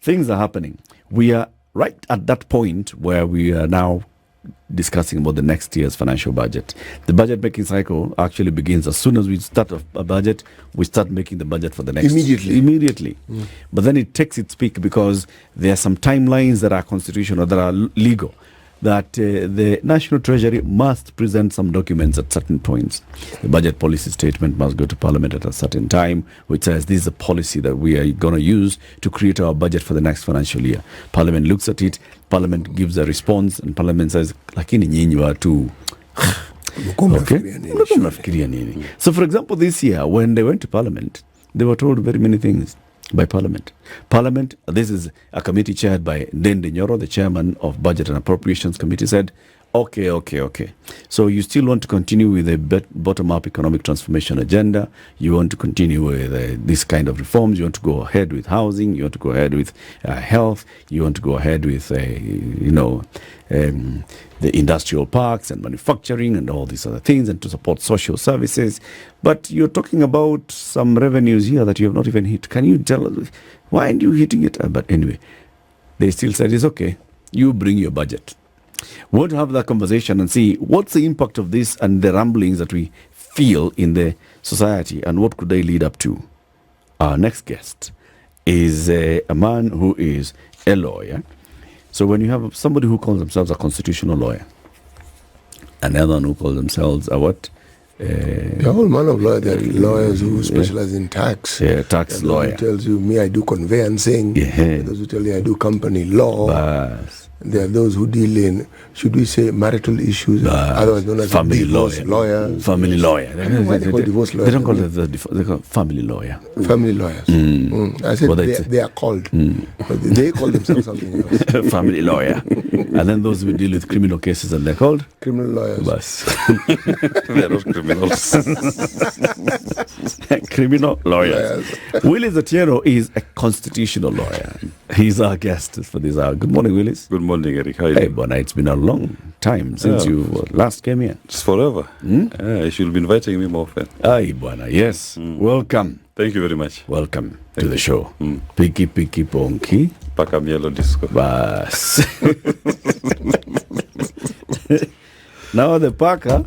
things are happening. We are right at that point where we are now discussing about the next year's financial budget. The budget making cycle actually begins as soon as we start a budget. We start making the budget for the next immediately. But then it takes its peak because there are some timelines that are constitutional, that are legal, that the National Treasury must present some documents at certain points. The budget policy statement must go to Parliament at a certain time, which says this is a policy that we are going to use to create our budget for the next financial year. Parliament looks at it, Parliament gives a response, and Parliament says, lakini nyinyi watu. Okay? So, for example, this year, when they went to Parliament, they were told very many things by Parliament. Parliament, this is a committee chaired by Ndende Nyoro, the chairman of Budget and Appropriations Committee, said, okay. So you still want to continue with the bottom-up economic transformation agenda. You want to continue with this kind of reforms. You want to go ahead with housing. You want to go ahead with health. You want to go ahead with, the industrial parks and manufacturing and all these other things, and to support social services. But you're talking about some revenues here that you have not even hit. Can you tell us, why aren't you hitting it? But anyway, they still said it's okay. You bring your budget. We want to have that conversation and see what's the impact of this and the rumblings that we feel in the society, and what could they lead up to. Our next guest is a man who is a lawyer. So when you have somebody who calls themselves a constitutional lawyer, another one who calls themselves a what? The whole man of lawyers, there are lawyers who specialize in tax. Yeah, tax lawyer. Who tells you, me, I do conveyancing. Yeah. Those who tell you, I do company law. Bas. There are those who deal in, should we say, marital issues, otherwise known as family divorce lawyer. Family lawyer. Why they call divorce lawyers? They don't call it they call family lawyer. Family lawyers. I said they are called. But they call themselves something else. Family lawyer. And then those who deal with criminal cases, and they're called? Criminal lawyers. Bas. They're not criminals. Criminal lawyers. Willis Otieno is a constitutional lawyer. He's our guest for this hour. Good morning, Willis. Good morning, Eric. How are you Hey, doing? Bona, it's been a long time since you last came here. It's forever. You should be inviting me more often. Ay, Bona, yes. Welcome. Thank you very much. Welcome to the show. Piki Piki Ponki. Paka Mielo Disco. Bas. Now the Paka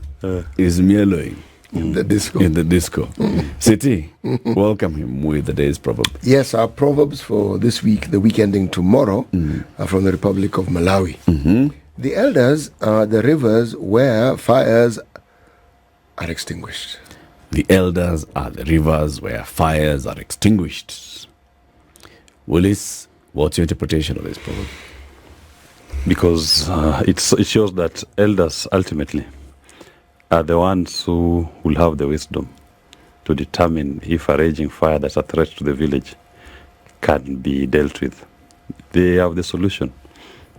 is mieloing. In the disco. In the disco. City, welcome him with the day's proverb. Yes, our proverbs for this week, the week ending tomorrow, are from the Republic of Malawi. The elders are the rivers where fires are extinguished. The elders are the rivers where fires are extinguished. Willis, what's your interpretation of this proverb? Because it shows that elders ultimately are the ones who will have the wisdom to determine if a raging fire that's a threat to the village can be dealt with. They have the solution,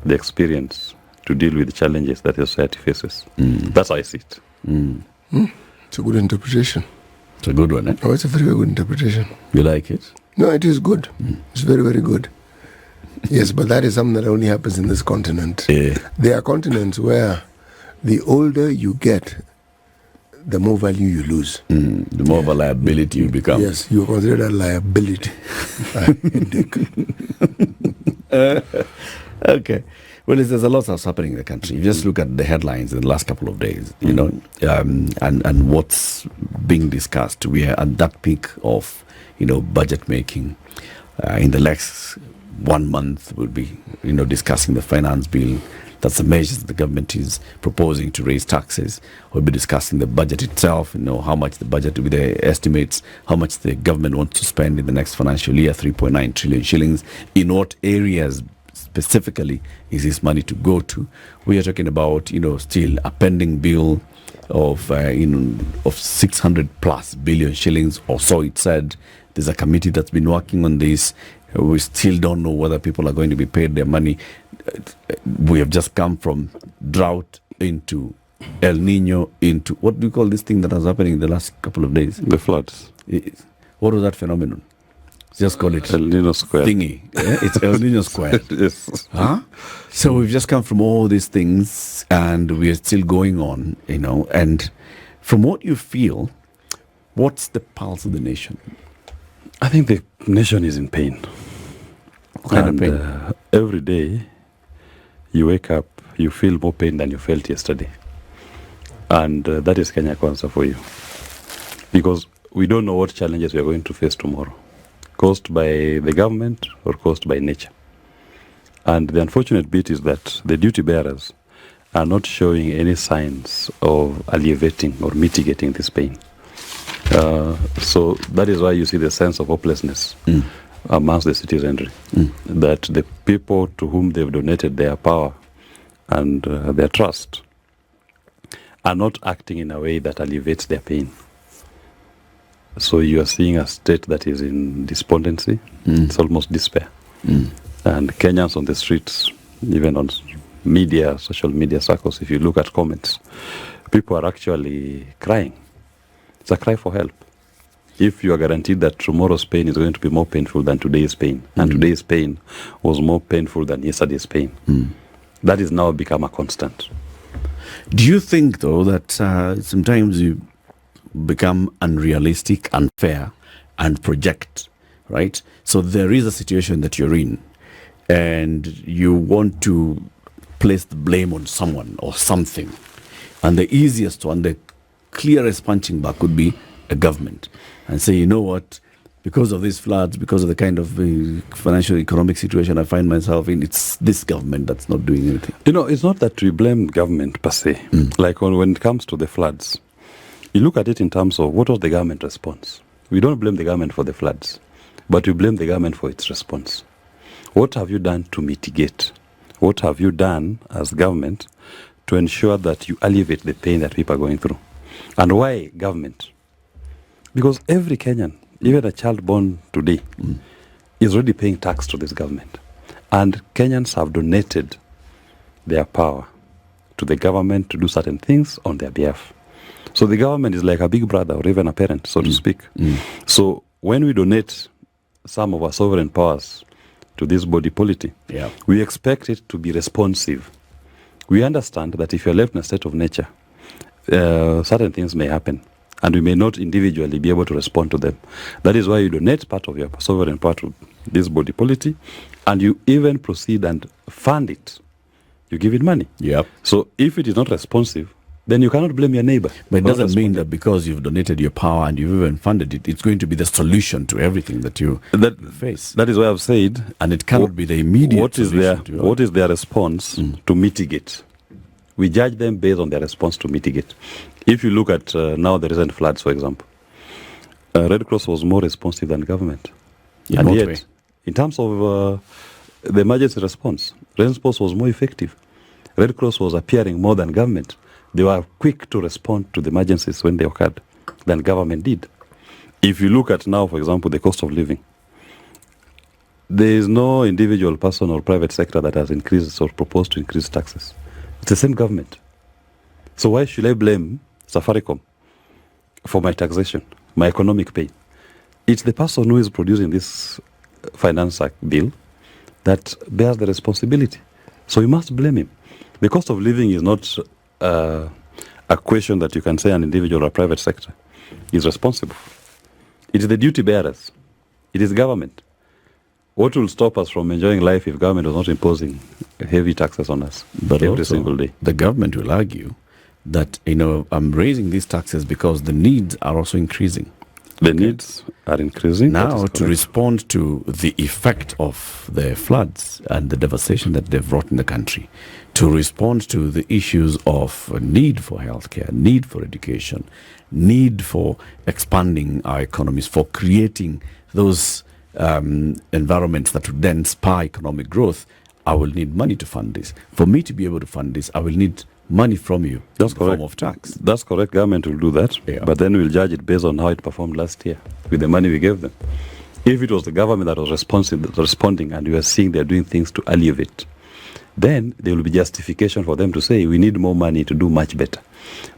the experience to deal with the challenges that the society faces. That's how I see it. It's a good interpretation. It's a good one, eh? Oh, it's a very good interpretation. You like it? No, it is good. It's very, very good. Yes, but that is something that only happens in this continent. Yeah. There are continents where the older you get, the more value you lose. The more of a liability you become. Yes, you are considered a liability. Okay. Well, there's a lot that's happening in the country. You just look at the headlines in the last couple of days, and what's being discussed. We are at that peak of, budget making. In the next 1 month, we'll be, discussing the finance bill. That's the measures the government is proposing to raise taxes. We'll be discussing the budget itself, how much the budget will be, the estimates, how much the government wants to spend in the next financial year, 3.9 trillion shillings. In what areas specifically is this money to go to? We are talking about, still a pending bill of 600 plus billion shillings or so, it said. There's a committee that's been working on this. We still don't know whether people are going to be paid their money. We have just come from drought into El Nino into, what do you call this thing that was happening in the last couple of days? The floods. What was that phenomenon? Just call it El Nino Square. Thingy. Yeah? It's El Nino Square. Yes. Huh? So we've just come from all these things, and we are still going on, and from what you feel, what's the pulse of the nation? I think the nation is in pain. What kind of pain? Every day you wake up, you feel more pain than you felt yesterday. And that is Kenya Kwanza for you. Because we don't know what challenges we are going to face tomorrow, caused by the government or caused by nature. And the unfortunate bit is that the duty bearers are not showing any signs of alleviating or mitigating this pain. So that is why you see the sense of hopelessness amongst the citizenry, that the people to whom they've donated their power and their trust are not acting in a way that alleviates their pain. So you are seeing a state that is in despondency. It's almost despair. And Kenyans on the streets, even on media, social media circles, if you look at comments, people are actually crying. It's a cry for help. If you are guaranteed that tomorrow's pain is going to be more painful than today's pain, and today's pain was more painful than yesterday's pain, that is now become a constant. Do you think, though, that sometimes you become unrealistic, unfair, and project, right? So there is a situation that you're in, and you want to place the blame on someone or something. And the easiest one, the clearest punching bag would be a government. And say, you know what, because of these floods, because of the kind of financial economic situation I find myself in, it's this government that's not doing anything. You know, it's not that we blame government per se. Like when it comes to the floods, you look at it in terms of what was the government response. We don't blame the government for the floods, but we blame the government for its response. What have you done to mitigate? What have you done as government to ensure that you alleviate the pain that people are going through? And why government? Because every Kenyan, even a child born today, is already paying tax to this government. And Kenyans have donated their power to the government to do certain things on their behalf. So the government is like a big brother or even a parent, so to speak. So when we donate some of our sovereign powers to this body politic, we expect it to be responsive. We understand that if you're left in a state of nature, certain things may happen, and we may not individually be able to respond to them. That is why you donate part of your sovereign power to this body politic, and you even proceed and fund it. You give it money. So if it is not responsive, then you cannot blame your neighbor. But it doesn't mean that because you've donated your power and you've even funded it, it's going to be the solution to everything that you face. That is why I've said, and it cannot be the immediate solution. What is their response to mitigate? We judge them based on their response to mitigate. If you look at now the recent floods, for example, Red Cross was more responsive than government. In what way? In terms of the emergency response, Red Cross was more effective. Red Cross was appearing more than government. They were quick to respond to the emergencies when they occurred than government did. If you look at now, for example, the cost of living, there is no individual person or private sector that has increased or proposed to increase taxes. It's the same government. So why should I blame Safaricom for my taxation, my economic pain? It's the person who is producing this finance act bill that bears the responsibility. So you must blame him. The cost of living is not a question that you can say an individual or private sector is responsible. It is the duty bearers. It is government. What will stop us from enjoying life if government was not imposing heavy taxes on us every single day? The government will argue that, I'm raising these taxes because the needs are also increasing. The needs are increasing. Now, to respond to the effect of the floods and the devastation that they've brought in the country, to respond to the issues of need for healthcare, need for education, need for expanding our economies, for creating those environments that would then spur economic growth, I will need money to fund this. For me to be able to fund this, I will need money from you. That's in the correct. Form of tax. That's correct. Government will do that. But then we'll judge it based on how it performed last year with the money we gave them. If it was the government that was responding and we are seeing they're doing things to alleviate, then there will be justification for them to say we need more money to do much better.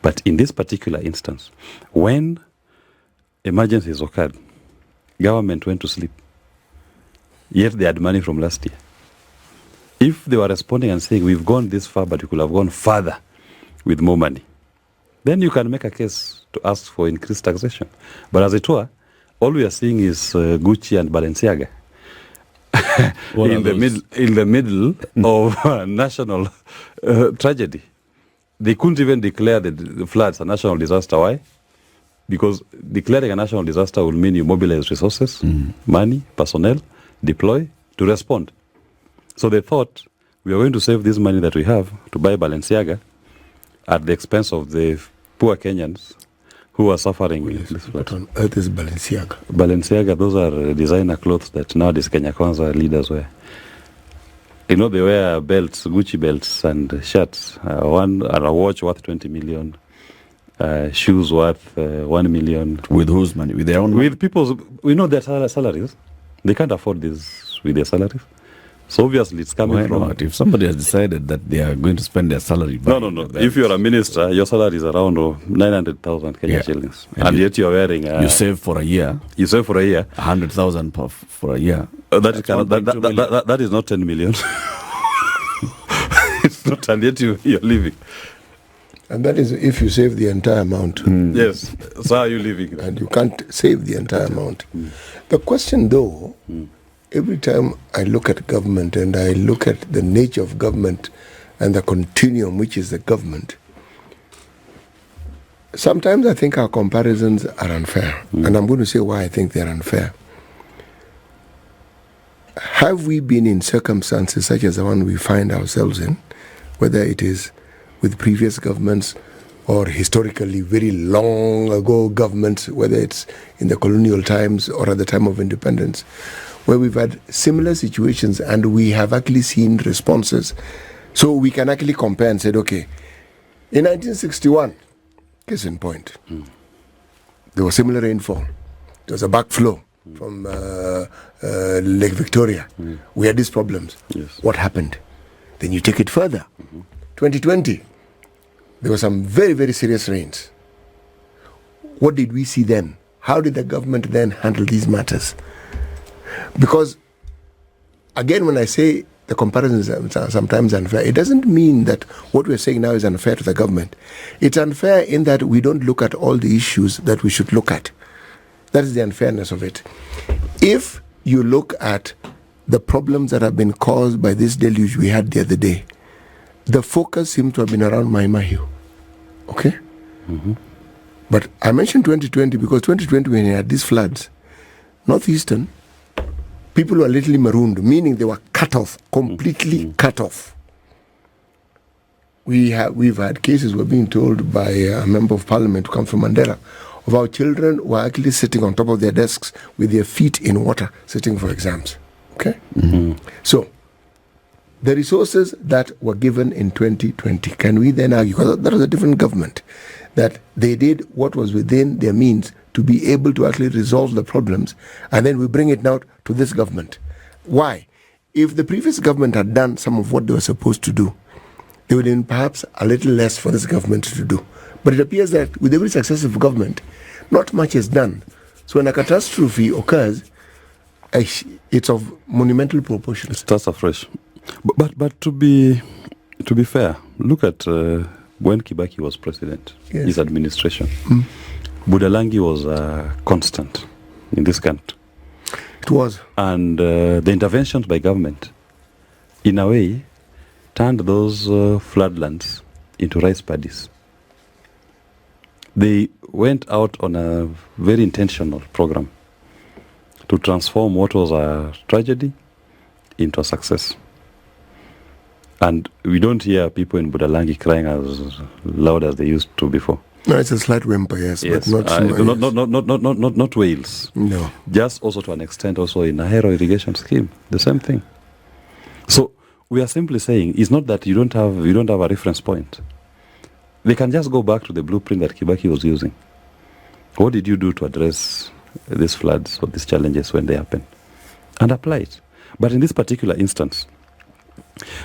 But in this particular instance, when emergencies occurred, government went to sleep. Yet they had money from last year. If they were responding and saying, we've gone this far, but we could have gone further with more money, then you can make a case to ask for increased taxation. But as it were, all we are seeing is Gucci and Balenciaga. in the middle of national tragedy. They couldn't even declare the floods a national disaster. Why? Because declaring a national disaster will mean you mobilize resources, money, personnel, deploy to respond. So they thought, we are going to save this money that we have to buy Balenciaga at the expense of the poor Kenyans who are suffering. What on earth is Balenciaga? Balenciaga, those are designer clothes that nowadays Kenya Kwanza leaders wear. You know, they wear belts, Gucci belts and shirts. A watch worth 20 million. Shoes worth 1 million. With whose money? With their own money? With people's, we know their salaries. They can't afford this with their salaries. So obviously it's coming from... Not? If somebody has decided that they are going to spend their salary... No. If you're a minister, your salary is around 900,000 Kenya shillings. And yet you're wearing... you save for a year. You save for a year. 100,000 for a year. That is not 10 million. It's not, and yet you're living. And that is if you save the entire amount. Yes. So how are you living? And you can't save the entire amount. The question though, every time I look at government and I look at the nature of government and the continuum which is the government, sometimes I think our comparisons are unfair. And I'm going to say why I think they're unfair. Have we been in circumstances such as the one we find ourselves in, whether it is with previous governments or historically very long ago governments, whether it's in the colonial times or at the time of independence, where we've had similar situations and we have actually seen responses. So we can actually compare and say, okay, in 1961, case in point, there was similar rainfall. There was a backflow from Lake Victoria. We had these problems. Yes. What happened? Then you take it further. 2020, there were some very, very serious rains. What did we see then? How did the government then handle these matters? Because, again, when I say the comparisons are sometimes unfair, it doesn't mean that what we're saying now is unfair to the government. It's unfair in that we don't look at all the issues that we should look at. That is the unfairness of it. If you look at the problems that have been caused by this deluge we had the other day, the focus seems to have been around Mai Mahiu. Okay? But I mentioned 2020 because 2020 when you had these floods, Northeastern, people were literally marooned, meaning they were cut off, completely cut off. We've had cases, we're being told by a member of parliament who comes from Mandela, of our children were actually sitting on top of their desks with their feet in water, sitting for exams. Okay? So, the resources that were given in 2020, can we then argue, because that was a different government, that they did what was within their means to be able to actually resolve the problems, and then we bring it now to this government. Why? If the previous government had done some of what they were supposed to do, they would have perhaps a little less for this government to do. But it appears that with every successive government, not much is done. So when a catastrophe occurs, it's of monumental proportions. It starts afresh. But to be fair, look at when Kibaki was president, his administration. Budalangi was constant in this country. It was. And the interventions by government, in a way, turned those floodlands into rice paddies. They went out on a very intentional program to transform what was a tragedy into a success. And we don't hear people in Budalangi crying as loud as they used to before. No, it's a slight whimper, yes. But not Wales. No. Just also to an extent also in a Ahero irrigation scheme, the same thing. So we are simply saying it's not that you don't have a reference point. They can just go back to the blueprint that Kibaki was using. What did you do to address these floods or these challenges when they happen? And apply it. But in this particular instance,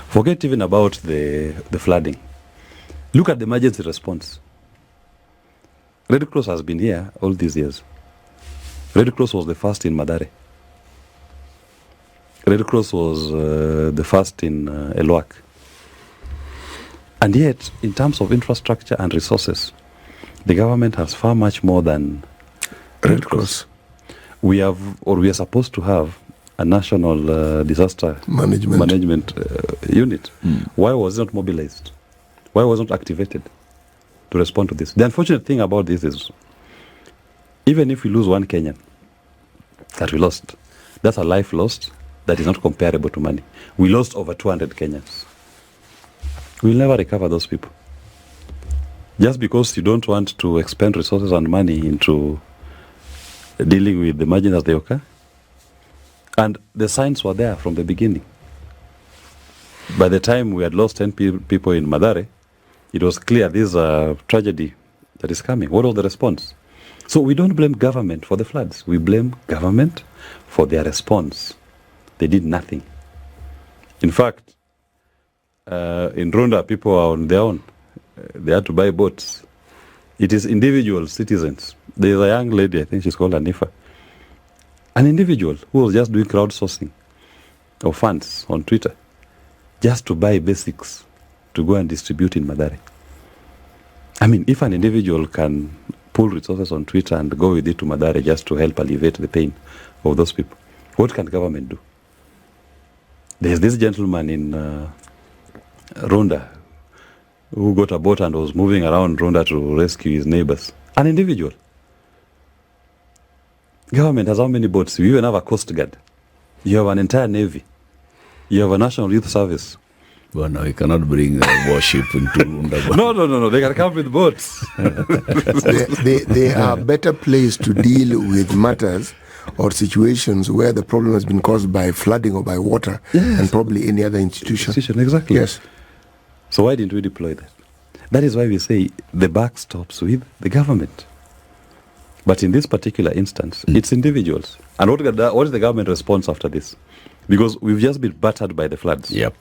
forget even about the flooding. Look at the emergency response. Red Cross has been here all these years. Red Cross was the first in Madare. Red Cross was the first in Elwak. And yet, in terms of infrastructure and resources, the government has far much more than Red Cross. We are supposed to have a national disaster management unit. Why was it not mobilized? Why was it not activated to respond to this? The unfortunate thing about this is, even if we lose one Kenyan that we lost, that's a life lost that is not comparable to money. We lost over 200 Kenyans. We'll never recover those people. Just because you don't want to expend resources and money into dealing with the margins as they occur. And the signs were there from the beginning. By the time we had lost 10 people in Madare, it was clear this is a tragedy that is coming. What was the response? So we don't blame government for the floods. We blame government for their response. They did nothing. In fact, in Rwanda, people are on their own. They had to buy boats. It is individual citizens. There is a young lady, I think she's called Anifa, an individual who was just doing crowdsourcing of funds on Twitter just to buy basics to go and distribute in Madare. I mean, if an individual can pull resources on Twitter and go with it to Madare just to help alleviate the pain of those people, what can government do? There's this gentleman in Rwanda who got a boat and was moving around Rwanda to rescue his neighbors. An individual. Government has how many boats? You even have a coast guard. You have an entire navy. You have a national youth service. Well, no, you cannot bring a warship into Rwanda. No. They can come with boats. they are better placed to deal with matters or situations where the problem has been caused by flooding or by water, and probably any other institution. Exactly. Yes. So why didn't we deploy that? That is why we say the buck stops with the government. But in this particular instance, it's individuals. And what is the government response after this? Because we've just been battered by the floods. Yep.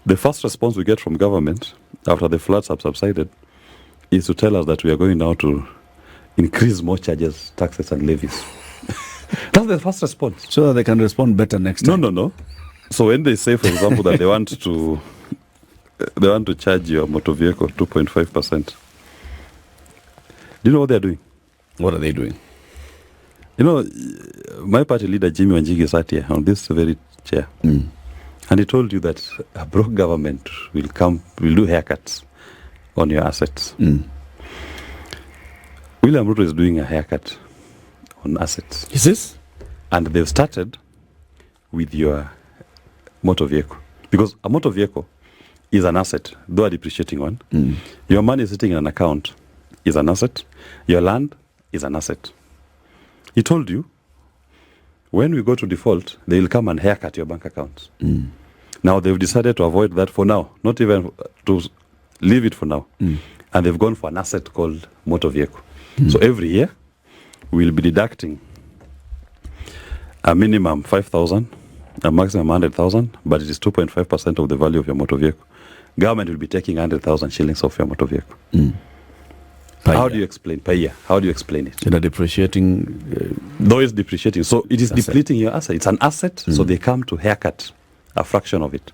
The first response we get from government after the floods have subsided is to tell us that we are going now to increase more charges, taxes, and levies. That's the first response. So that they can respond better next time. No. So when they say, for example, that they want to charge your motor vehicle 2.5%, do you know what they're doing? What are they doing? You know, my party leader, Jimmy Wanjigi, sat here on this very chair. And he told you that a broke government will do haircuts on your assets. William Ruto is doing a haircut on assets. Is this? And they've started with your motor vehicle. Because a motor vehicle is an asset, though a depreciating one. Your money sitting in an account is an asset. Your land is an asset. He told you, when we go to default, they will come and haircut your bank accounts. Now they've decided to avoid that for now, not even to leave it for now. And they've gone for an asset called motor vehicle. So every year, we'll be deducting a minimum 5,000, a maximum 100,000, but it is 2.5% of the value of your motor vehicle. Government will be taking 100,000 shillings off your motor vehicle. How do you explain per year? How do you explain it? In a depreciating, though it's depreciating, so it is depleting your asset. It's an asset, so they come to haircut a fraction of it.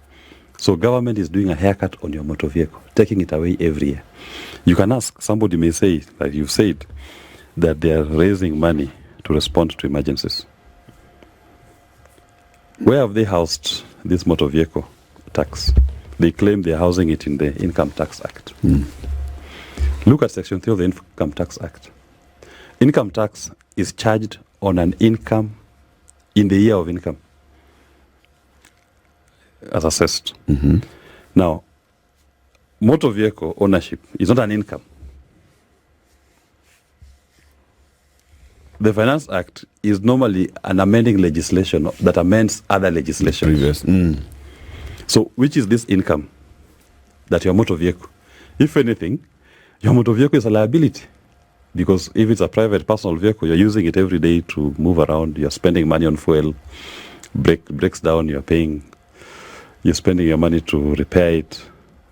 So government is doing a haircut on your motor vehicle, taking it away every year. You can ask, somebody may say, like you've said, that they are raising money to respond to emergencies. Where have they housed this motor vehicle tax? They claim they're housing it in the Income Tax Act. Look at Section 3 of the Income Tax Act. Income tax is charged on an income in the year of income as assessed. Now, motor vehicle ownership is not an income. The Finance Act is normally an amending legislation that amends other legislation. previous. So, which is this income that your motor vehicle? If anything, your motor vehicle is a liability. Because if it's a private personal vehicle, you're using it every day to move around, you're spending money on fuel, breaks down, you're spending your money to repair it,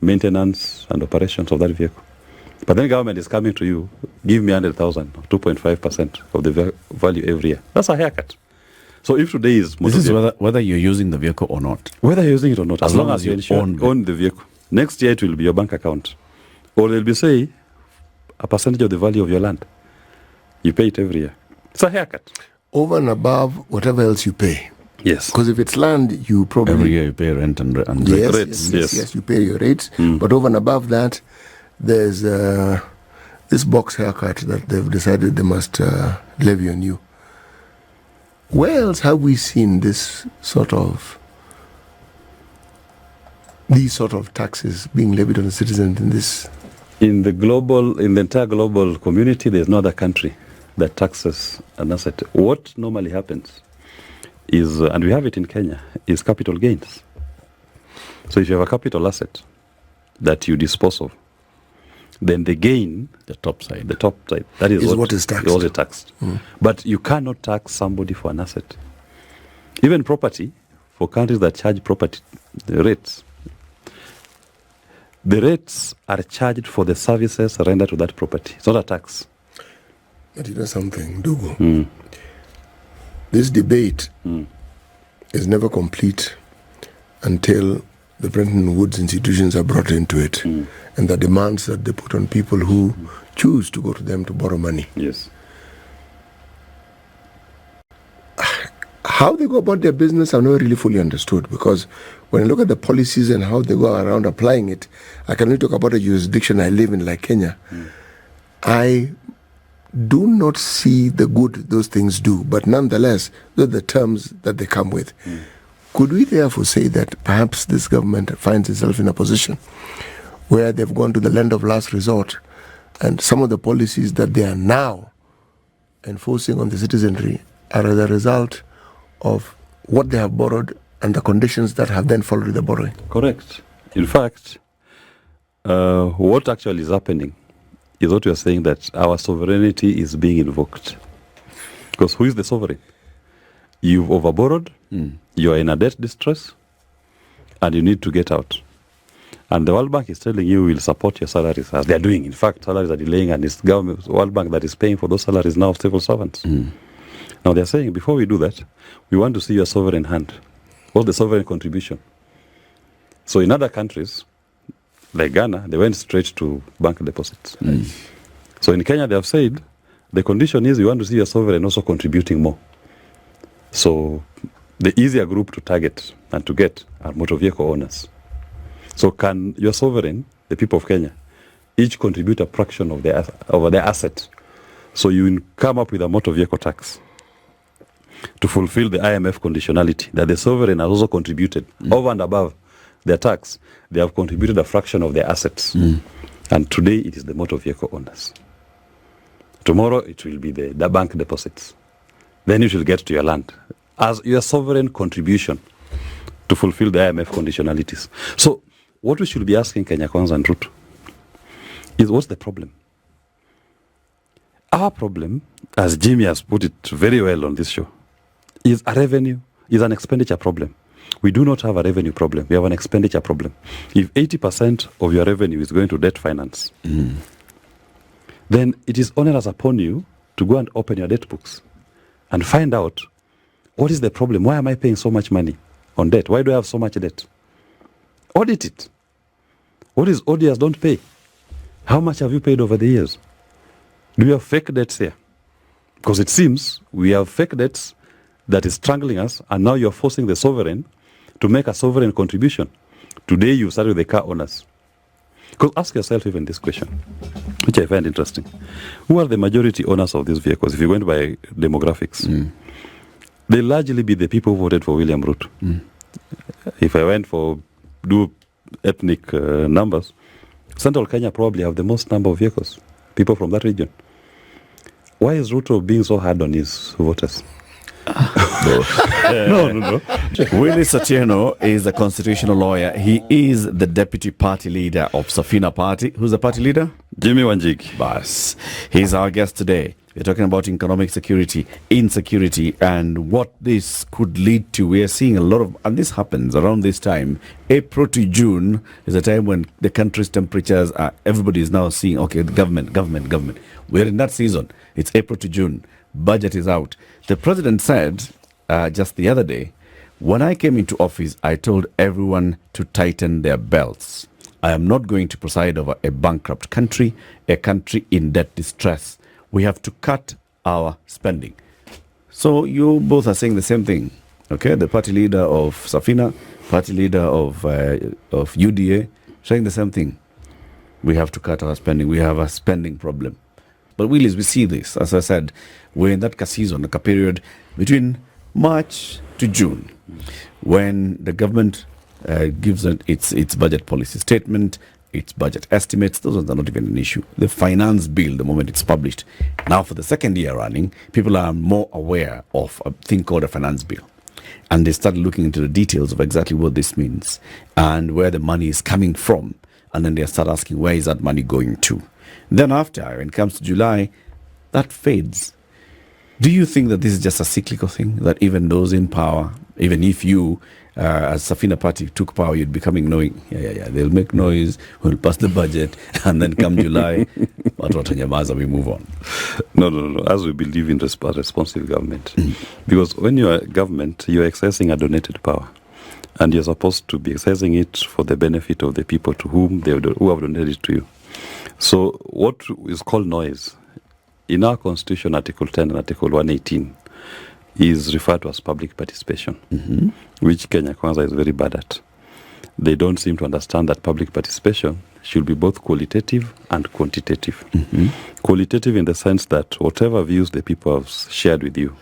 maintenance and operations of that vehicle. But then government is coming to you, give me 100,000, 2.5% of the value every year. That's a haircut. So if today is... This is whether you're using the vehicle or not. Whether you're using it or not, as long as you own the vehicle. Next year it will be your bank account. Or they'll be say a percentage of the value of your land. You pay it every year. It's a haircut. Over and above whatever else you pay, Yes. Because if it's land, you probably... Every year you pay rent and Yes, rates, yes. you pay your rates. But over and above that, there's this box haircut that they've decided they must levy on you. Where else have we seen these sort of taxes being levied on the citizens in this? In the entire global community, there's no other country that taxes an asset. What normally happens is, and we have it in Kenya, is capital gains. So if you have a capital asset that you dispose of, then the gain, the top side, that is what is taxed. Also taxed. But you cannot tax somebody for an asset. Even property, for countries that charge property the rates are charged for the services rendered to that property. It's not a tax. But you know something, Dugu? This debate is never complete until the Bretton Woods institutions are brought into it, and the demands that they put on people who choose to go to them to borrow money. Yes. How they go about their business, I've never really fully understood, because when I look at the policies and how they go around applying it, I can only talk about a jurisdiction I live in, like Kenya. I do not see the good those things do, but nonetheless, those are the terms that they come with. Could we therefore say that perhaps this government finds itself in a position where they've gone to the land of last resort, and some of the policies that they are now enforcing on the citizenry are as a result of what they have borrowed and the conditions that have then followed the borrowing? Correct. In fact, what actually is happening is what we are saying, that our sovereignty is being invoked. Because who is the sovereign? You've overborrowed, you are in a debt distress, and you need to get out. And the World Bank is telling you will support your salaries, as they are doing. In fact, salaries are delaying, and it's government, World Bank that is paying for those salaries now of civil servants. Now they are saying, before we do that, we want to see your sovereign hand. What's the sovereign contribution? So in other countries, like Ghana, they went straight to bank deposits. So in Kenya, they have said, the condition is you want to see your sovereign also contributing more. So the easier group to target and to get are motor vehicle owners. So can your sovereign, the people of Kenya, each contribute a fraction of their asset? So you come up with a motor vehicle tax to fulfill the IMF conditionality, that the sovereign has also contributed over and above their tax. They have contributed a fraction of their assets. And today it is the motor vehicle owners. Tomorrow it will be the bank deposits. Then you should get to your land as your sovereign contribution to fulfill the IMF conditionalities. So what we should be asking Kenya Kwanza and Ruto is, what's the problem? Our problem, as Jimmy has put it very well on this show, is an expenditure problem. We do not have a revenue problem. We have an expenditure problem. If 80% of your revenue is going to debt finance, then it is onerous upon you to go and open your debt books and find out, what is the problem? Why am I paying so much money on debt? Why do I have so much debt? Audit it. What is odious don't pay? How much have you paid over the years? Do you have fake debts here? Because it seems we have fake debts that is strangling us, and now you're forcing the sovereign to make a sovereign contribution. Today you started with the car owners. Because ask yourself even this question, which I find interesting. Who are the majority owners of these vehicles? If you're going by demographics, they largely be the people who voted for William Ruto. If I went for ethnic numbers, Central Kenya probably have the most number of vehicles, people from that region. Why is Ruto being so hard on his voters? No. Willis OTIENO is a constitutional lawyer. He is the deputy party leader of Safina Party. Who's the party leader? Jimmy Wanjigi. Bas. He's our guest today. We're talking about economic security, insecurity, and what this could lead to. We are seeing a lot of, and this happens around this time. April to June is a time when the country's temperatures are, everybody is now seeing, okay, the government. We're in that season. It's April to June. Budget is out. The president said just the other day, when I came into office, I told everyone to tighten their belts. I am not going to preside over a bankrupt country, a country in debt distress. We have to cut our spending. So you both are saying the same thing. Okay, the party leader of Safina, party leader of UDA, saying the same thing. We have to cut our spending. We have a spending problem. But Willis, we see this. As I said, we're in that season, a period between March to June, when the government gives its budget policy statement, its budget estimates. Those ones are not even an issue. The finance bill, the moment it's published, now for the second year running, people are more aware of a thing called a finance bill. And they start looking into the details of exactly what this means and where the money is coming from. And then they start asking, where is that money going to? Then after, when it comes to July, that fades. Do you think that this is just a cyclical thing, that even those in power, even if you, as Safina Party, took power, you'd be coming knowing, they'll make noise, we'll pass the budget, and then come July, we move on? No. As we believe in responsive government. Because when you are government, you're exercising a donated power. And you're supposed to be exercising it for the benefit of the people to whom who have donated it to you. So what is called noise, in our Constitution, Article 10 and Article 118, is referred to as public participation, which Kenya Kwanza is very bad at. They don't seem to understand that public participation should be both qualitative and quantitative. Qualitative in the sense that whatever views the people have shared with you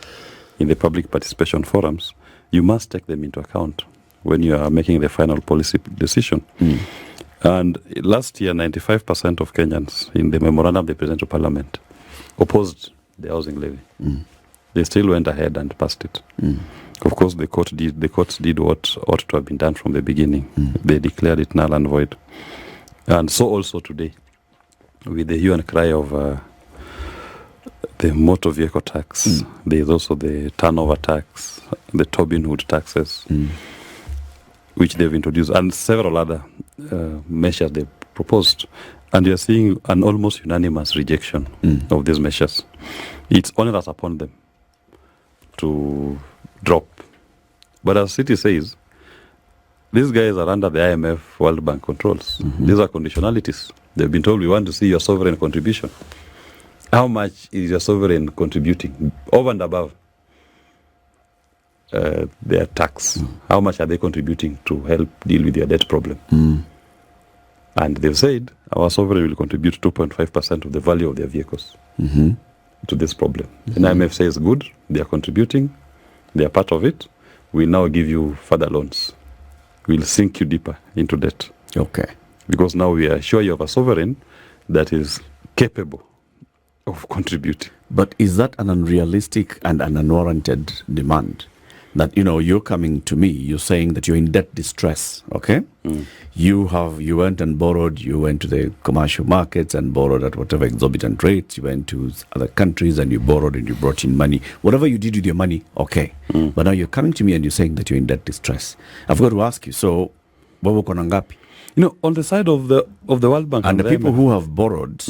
in the public participation forums, you must take them into account when you are making the final policy decision. And last year, 95% of Kenyans in the memorandum they presented to Parliament opposed the housing levy. They still went ahead and passed it. Of course, the courts did what ought to have been done from the beginning. They declared it null and void. And so also today, with the hue and cry of the motor vehicle tax, there is also the turnover tax, the Tobin Hood taxes, which they've introduced, and several other measures they proposed. And you're seeing an almost unanimous rejection of these measures. It's onerous upon them to drop. But as City says, these guys are under the IMF World Bank controls. These are conditionalities. They've been told, we want to see your sovereign contribution. How much is your sovereign contributing over and above their tax? How much are they contributing to help deal with your debt problem? And they've said our sovereign will contribute 2.5% of the value of their vehicles to this problem. And IMF says, good, they are contributing, they are part of it. We'll now give you further loans. We'll sink you deeper into debt. Okay. Because now we are sure you have a sovereign that is capable of contributing. But is that an unrealistic and an unwarranted demand? That, you're coming to me, you're saying that you're in debt distress, okay? You went and borrowed, you went to the commercial markets and borrowed at whatever exorbitant rates, you went to other countries and you borrowed and you brought in money. Whatever you did with your money, okay. But now you're coming to me and you're saying that you're in debt distress. I've got to ask you, so, on the side of the World Bank and the people who have borrowed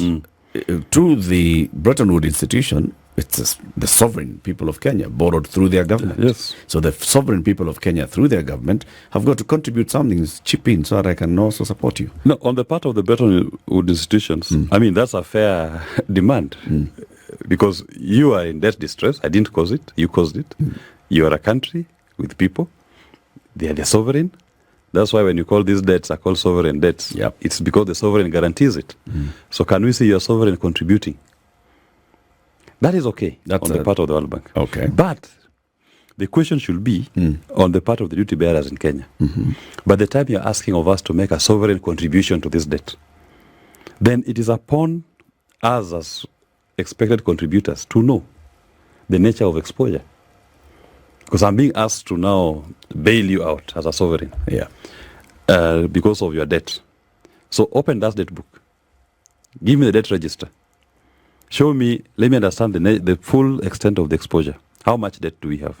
through the Bretton Woods institution, it's the sovereign people of Kenya borrowed through their government. Yes. So the sovereign people of Kenya through their government have got to contribute something, chip in, so that I can also support you. No, on the part of the Bretton Woods institutions, I mean, that's a fair demand. Because you are in debt distress. I didn't cause it. You caused it. You are a country with people. They are the sovereign. That's why when you call these debts are called sovereign debts. Yep. It's because the sovereign guarantees it. So can we see your sovereign contributing? That is okay. That's on the part of the World Bank. Okay. But the question should be on the part of the duty bearers in Kenya. By the time you're asking of us to make a sovereign contribution to this debt, then it is upon us as expected contributors to know the nature of exposure. Because I'm being asked to now bail you out as a sovereign. Yeah. Because of your debt. So open that debt book. Give me the debt register. Show me, let me understand the full extent of the exposure. How much debt do we have?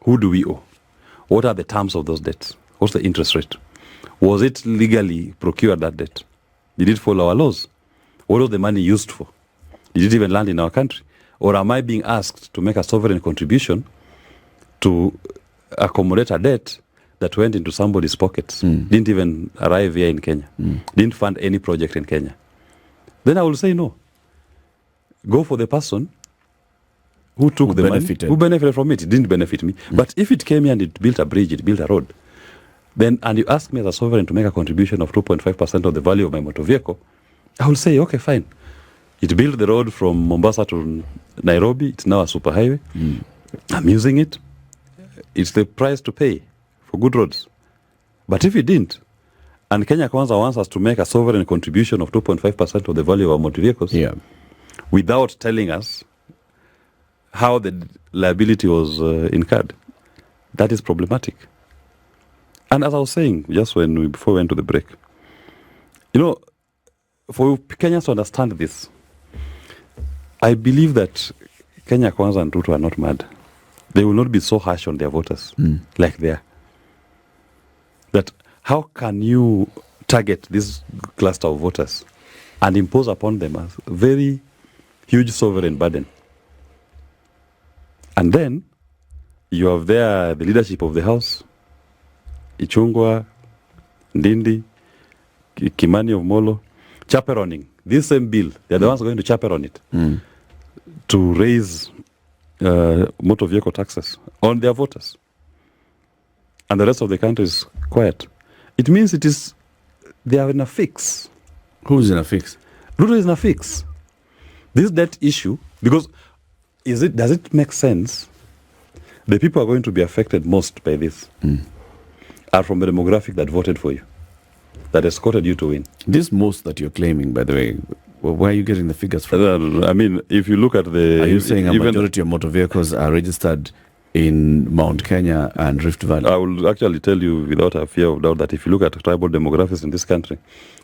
Who do we owe? What are the terms of those debts? What's the interest rate? Was it legally procured, that debt? Did it follow our laws? What was the money used for? Did it even land in our country? Or am I being asked to make a sovereign contribution to accommodate a debt that went into somebody's pockets, didn't even arrive here in Kenya, didn't fund any project in Kenya? Then I will say no. Go for the person Who took the benefited? money? Who benefited from it? It didn't benefit me. But if it came here and it built a bridge, it built a road, then, and you ask me as a sovereign to make a contribution of 2.5% of the value of my motor vehicle, I will say, okay, fine. It built the road from Mombasa to Nairobi. It's now a superhighway. I'm using it. It's the price to pay for good roads. But if it didn't, and Kenya Kwanza wants us to make a sovereign contribution of 2.5% of the value of our motor vehicles, without telling us how the liability was incurred, that is problematic. And as I was saying, just before we went to the break, for Kenyans to understand this, I believe that Kenya Kwanza and Ruto are not mad. They will not be so harsh on their voters like they are. That how can you target this cluster of voters and impose upon them a very huge sovereign burden? And then you have there the leadership of the House, Ichungwa, Ndindi, Kimani of Molo, chaperoning this same bill. They're the ones going to chaperone it to raise motor vehicle taxes on their voters. And the rest of the country is quiet. It means they are in a fix. Who's in a fix? Ruto is in a fix. This debt issue, because does it make sense? The people are going to be affected most by this are from the demographic that voted for you, that escorted you to win. This most that you're claiming, by the way, where are you getting the figures from? I mean, if you look at the... Are you saying a majority of motor vehicles are registered in Mount Kenya and Rift Valley? I will actually tell you without a fear of doubt that if you look at tribal demographics in this country,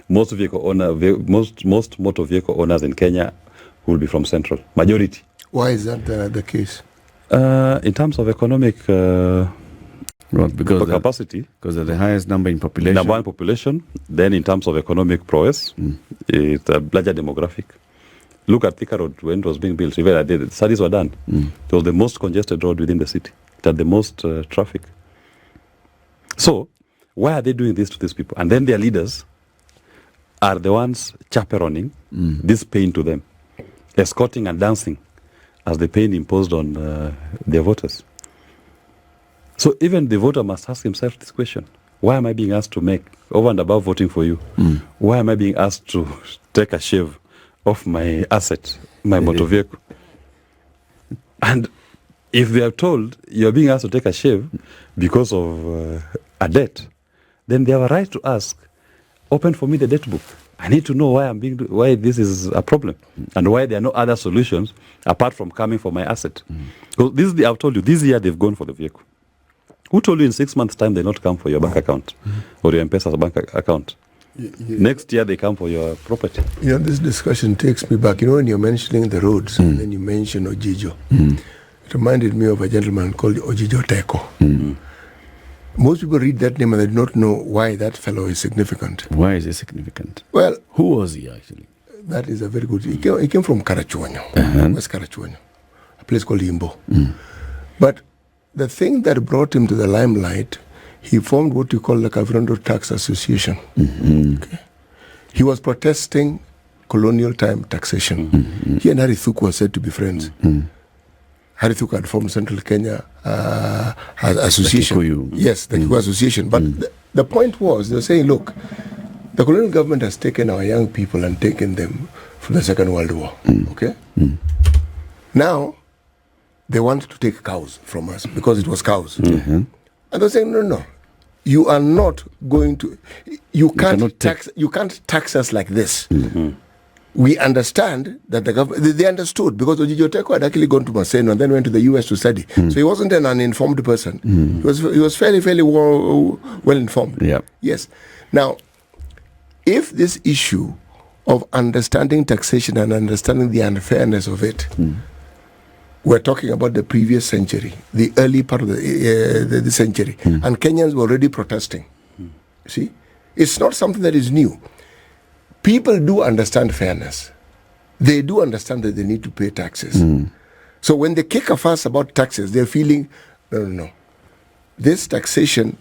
most motor vehicle owners in Kenya will be from Central. Majority. Why is that the case? In terms of economic because capacity. Because they're the highest number in population. Number one population. Then in terms of economic prowess, it's a larger demographic. Look at Thika Road when it was being built. Even the studies were done. It was the most congested road within the city. It had the most traffic. So, why are they doing this to these people? And then their leaders are the ones chaperoning this pain to them, escorting and dancing as the pain imposed on their voters. So even the voter must ask himself this question. Why am I being asked to make, over and above voting for you, why am I being asked to take a shave of my asset, my motor vehicle? And if they are told you're being asked to take a shave because of a debt, then they have a right to ask, open for me the debt book. I need to know why this is a problem and why there are no other solutions apart from coming for my asset. Because I've told you, this year they've gone for the vehicle. Who told you in 6 months' time they not come for your bank account or your M-Pesa's bank account? Next year they come for your property. This discussion takes me back. When you're mentioning the roads, and then you mention Ojijo. It reminded me of a gentleman called Ojijo Teko. Most people read that name and they do not know why that fellow is significant. Why is he significant? Well, who was he actually? That is a very good... He came from Karachuonyo, West Karachuonyo, a place called Imbo. But the thing that brought him to the limelight, he formed what you call the Kavirondo Tax Association. Okay. He was protesting colonial time taxation. He and Harry Thuku were said to be friends. Harry Thuku had formed Central Kenya Association. The Kikuyu. Yes, the Kikuyu Association. But the point was, they were saying, look, the colonial government has taken our young people and taken them from the Second World War. Okay? Now, they want to take cows from us because it was cows. And they're saying, no. You are not going to... You can't tax us like this. We understand that the government... They understood because Ojijo Teko had actually gone to Maseno and then went to the US to study. So he wasn't an uninformed person. He was fairly well informed. Yes. Now, if this issue of understanding taxation and understanding the unfairness of it... We're talking about the previous century, the early part of the century. And Kenyans were already protesting. See? It's not something that is new. People do understand fairness. They do understand that they need to pay taxes. So when they kick a fuss about taxes, they're feeling, no. This taxation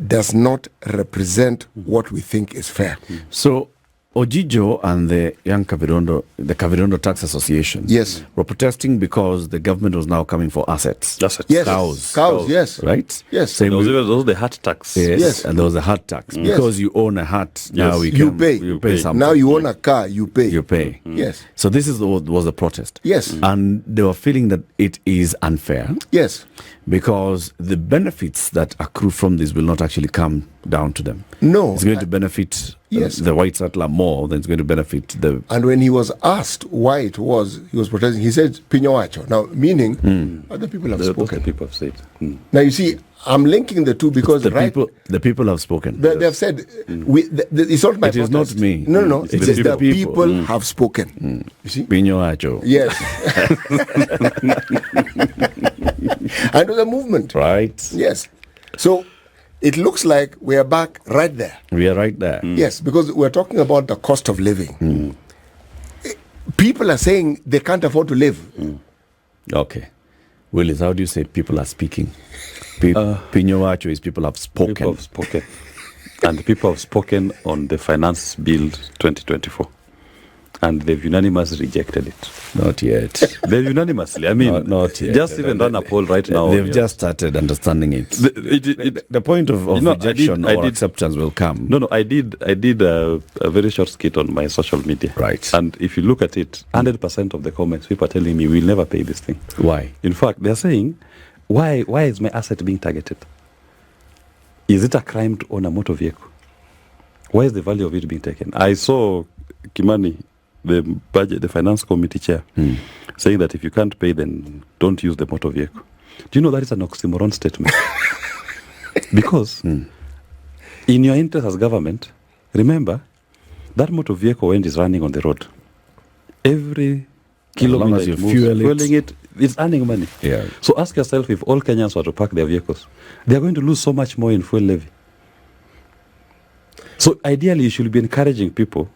does not represent what we think is fair. So Ojijo and the young Kavirondo Tax Association Yes. were protesting because the government was now coming for assets. That's it. Yes. Cows, yes. right? Yes. Saying There was even those the hat tax. yes, Yes. and there was a hat tax. Because you own a hat, now we You can, pay. you pay something. Now you own a car, you pay. You pay. Yes. So this is what was the protest. Yes. And they were feeling that it is unfair Yes. because the benefits that accrue from this will not actually come down to them. No. It's going to benefit Yes. the white settler more than it's going to benefit the... And when he was asked why it was, he was protesting, he said, Pinyoacho. Now, meaning, other people have Those the spoken. people have said. Now, you see, I'm linking the two because The people have spoken. they have said, it's not my It is protest. not me. No. It's It the is the people. people have spoken. You see? Pinyo Acho. Yes. And it was a movement. Right? Yes. So it looks like we are back right there. We are right there. Yes, because we're talking about the cost of living. People are saying they can't afford to live. Okay. Willis, how do you say people are speaking? Pinyo Acho is people have spoken. People have spoken. And people have spoken on the finance bill 2024. And they've unanimously rejected it. Not yet. They've unanimously. I mean, not yet. just even run a poll right now. They've just started understanding it. The point of rejection or acceptance will come. No, I did a very short skit on my social media. Right. And if you look at it, 100% of the comments, people are telling me we'll never pay this thing. Why? In fact, they're saying, why is my asset being targeted? Is it a crime to own a motor vehicle? Why is the value of it being taken? I saw Kimani, the finance committee chair, saying that if you can't pay, then don't use the motor vehicle. Do you know that is an oxymoron statement? Because in your interest as government, remember, that motor vehicle, when it is running on the road, every kilometer as you it moves, fueling it, it's earning money. Yeah. So ask yourself, if all Kenyans were to park their vehicles, they are going to lose so much more in fuel levy. So ideally, you should be encouraging people,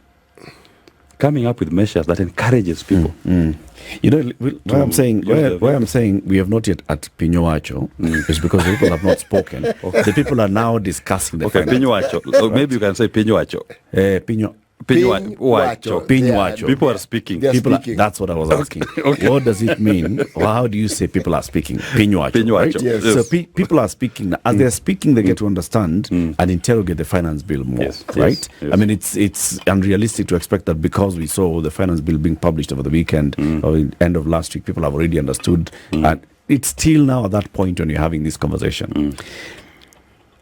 coming up with measures that encourages people. You know, why I'm saying we have not yet at Pinyoacho is because the people have not spoken. The people are now discussing the finance. Pinyoacho. Or maybe you can say Pinyoacho. Pinyoacho. People are speaking. They are People speaking. that's what I was asking. What does it mean? Or how do you say people are speaking? Pinyoacho. Pinyoacho, Right? yes. So people are speaking. As they're speaking, they get to understand and interrogate the finance bill more. Yes, right? yes. I mean, it's unrealistic to expect that because we saw the finance bill being published over the weekend or the end of last week, people have already understood. And it's still now at that point when you're having this conversation.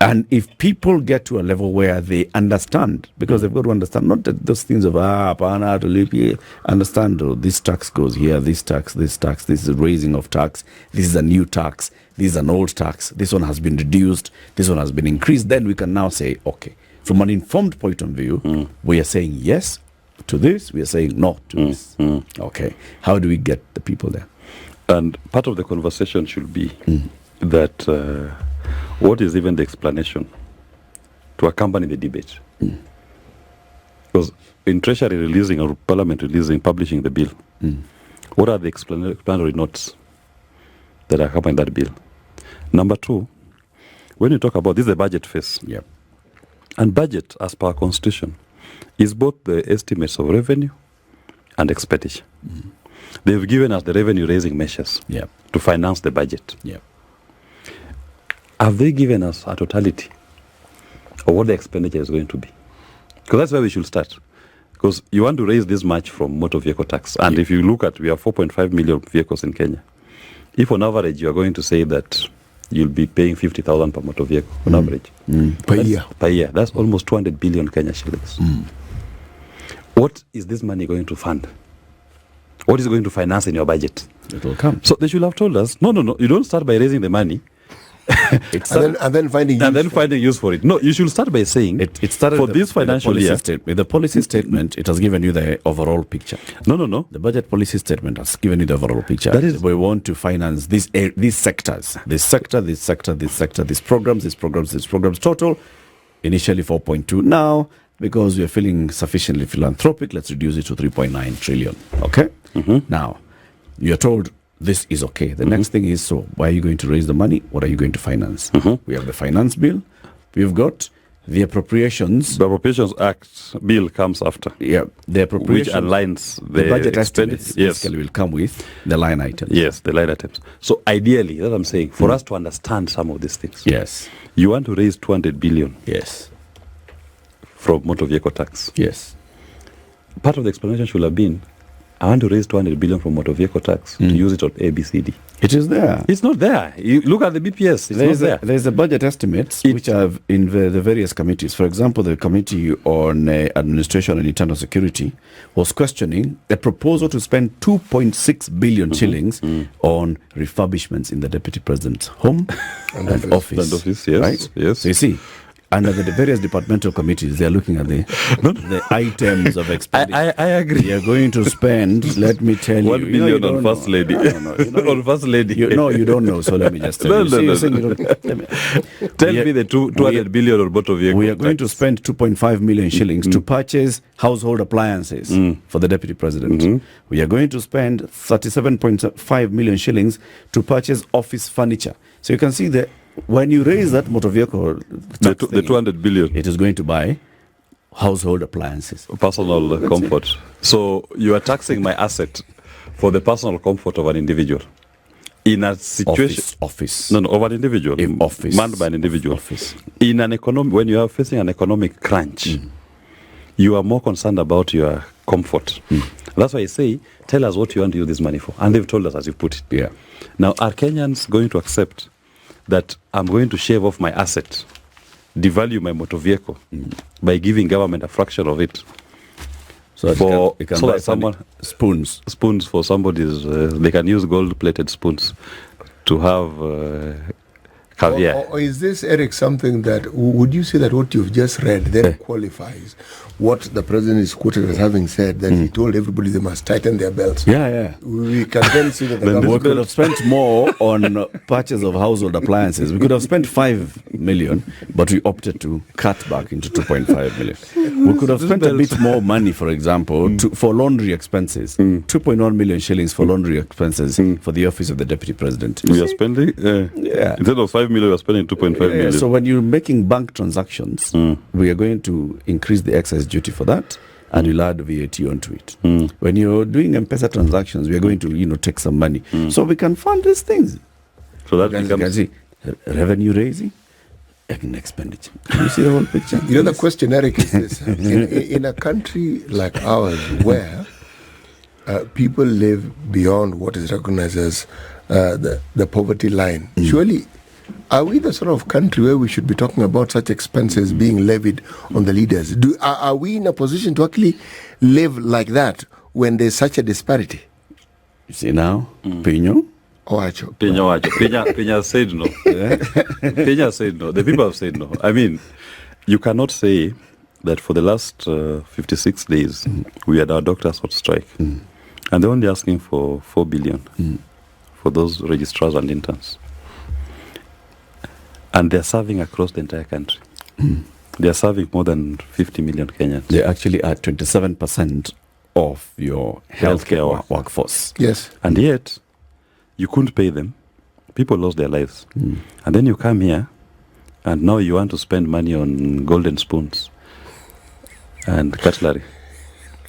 And if people get to a level where they understand, because they've got to understand, not that those things of, pana to lipi, understand, oh, this tax goes here, this tax, this is a raising of tax, this is a new tax, this is an old tax, this one has been reduced, this one has been increased, then we can now say, okay, from an informed point of view, we are saying yes to this, we are saying no to this. Okay, how do we get the people there? And part of the conversation should be that what is even the explanation to accompany the debate? Because in Treasury releasing or Parliament publishing the bill, what are the explanatory notes that accompany that bill? Number two, when you talk about this is the budget phase. Yeah. And budget, as per our constitution, is both the estimates of revenue and expenditure. They've given us the revenue raising measures to finance the budget. Yeah. Have they given us a totality of what the expenditure is going to be? Because that's where we should start. Because you want to raise this much from motor vehicle tax. And if you look at, we have 4.5 million vehicles in Kenya. If on average you are going to say that you'll be paying 50,000 per motor vehicle on average. Per year. Per year. That's almost 200 billion Kenya shillings. What is this money going to fund? What is it going to finance in your budget? It will come. So they should have told us, no, you don't start by raising the money. and then finding use for it. No, you should start by saying it started for this financial year. With the policy statement, it has given you the overall picture. No. The budget policy statement has given you the overall picture. That is, we want to finance these sectors, these programs. Total, initially 4.2. Now, because we are feeling sufficiently philanthropic, let's reduce it to 3.9 trillion. Okay. Now, you're told this is okay. The next thing is, so why are you going to raise the money? What are you going to finance? We have the finance bill. We've got The Appropriations. The Appropriations Act bill comes after. Yeah, the Appropriations. Which aligns the budget estimates. estimates. Yes, will come with the line items. Yes, the line items. So ideally, that's what I'm saying, for us to understand some of these things. Yes. You want to raise 200 billion. Yes. From motor vehicle tax. Yes. Part of the explanation should have been, I want to raise 200 billion from motor vehicle tax to use it on ABCD. It is there. It's not there. You look at the BPS. It's not there. There's a budget estimates which are in the various committees. For example, the Committee on Administration and Internal Security was questioning a proposal to spend 2.6 billion shillings on refurbishments in the Deputy President's home and office. And office, yes. Right? Yes. So you see, under the various departmental committees, they are looking at the items of expenditure. I agree. They are going to spend, let me tell you. 1 billion on First Lady. On First Lady. No, you don't know, so let me just tell you. Tell me the 200 billion on motor vehicle. We are going to spend 2.5 million shillings to purchase household appliances for the Deputy President. We are going to spend 37.5 million shillings to purchase office furniture. So you can see that when you raise that motor vehicle tax the 200 billion, it is going to buy household appliances. Personal comfort. So you are taxing my asset for the personal comfort of an individual. In a situation... Office. No, of an individual. Office. Manned by an individual. Office. In an when you are facing an economic crunch, you are more concerned about your comfort. That's why I say, tell us what you want to use this money for. And they've told us as you put it. Yeah. Now, are Kenyans going to accept that I'm going to shave off my asset, devalue my motor vehicle by giving government a fraction of it? So it can buy someone spoons for somebody's, they can use gold-plated spoons to have caviar. Or is this, Eric, something that, would you say that what you've just read then qualifies what the president is quoted as having said, that he told everybody they must tighten their belts? Yeah. We can then see that the We government... could have spent more on purchase of household appliances. We could have spent 5 million, but we opted to cut back into 2.5 million. We could have spent a bit more money, for example, for laundry expenses. 2.1 million shillings for laundry expenses for the office of the Deputy President. We are spending, instead of 5 million, we are spending 2.5 million. So when you're making bank transactions, we are going to increase the excise duty for that, and you'll add VAT onto it. When you're doing M-Pesa transactions, we are going to, take some money. So we can fund these things. So that you can see revenue raising and expenditure. Can you see the whole picture? The question, Eric, is this. In a country like ours, where people live beyond what is recognized as the poverty line, surely are we the sort of country where we should be talking about such expenses being levied on the leaders? Are we in a position to actually live like that when there's such a disparity? You see now, Pino? Pina said no. Pina said no. The people have said no. I mean, you cannot say that for the last 56 days, we had our doctors on strike. And they're only asking for 4 billion for those registrars and interns. And they're serving across the entire country. They're serving more than 50 million Kenyans. They actually are 27% of your healthcare workforce. Yes. And yet, you couldn't pay them. People lost their lives. And then you come here, and now you want to spend money on golden spoons and cutlery.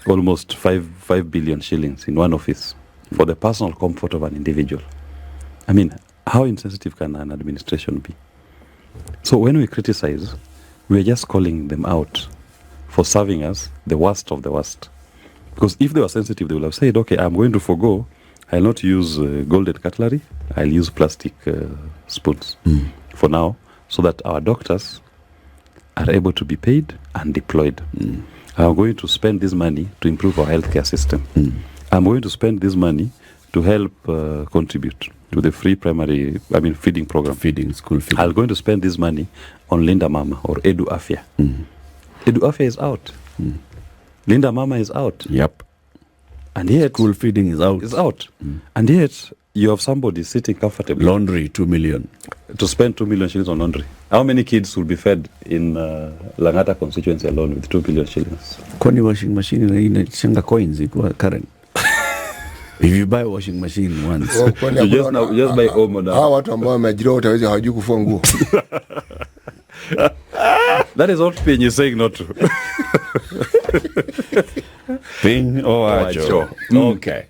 Almost 5 billion shillings in one office for the personal comfort of an individual. I mean, how insensitive can an administration be? So when we criticize, we are just calling them out for serving us the worst of the worst. Because if they were sensitive, they would have said, okay, I'm going to forgo. I'll not use golden cutlery. I'll use plastic spoons for now, so that our doctors are able to be paid and deployed. I'm going to spend this money to improve our healthcare system. I'm going to spend this money to help contribute to the free feeding program. School feeding. I'm going to spend this money on Linda Mama or Edu Afya. Edu Afya is out. Linda Mama is out. Yep. And yet... School feeding is out. Is out. And yet, you have somebody sitting comfortably. Laundry, 2 million. To spend 2 million shillings on laundry. How many kids will be fed in Langata constituency alone with 2 billion shillings? Kwani washing machine inachanga coins ikuwa current. If you buy a washing machine once, you just buy Omo now. Watu ambao wameajiriwa utaweza hawajui kufua nguo. That is what Ping is saying not to. Ping or Or Ajo. Ajo. Okay.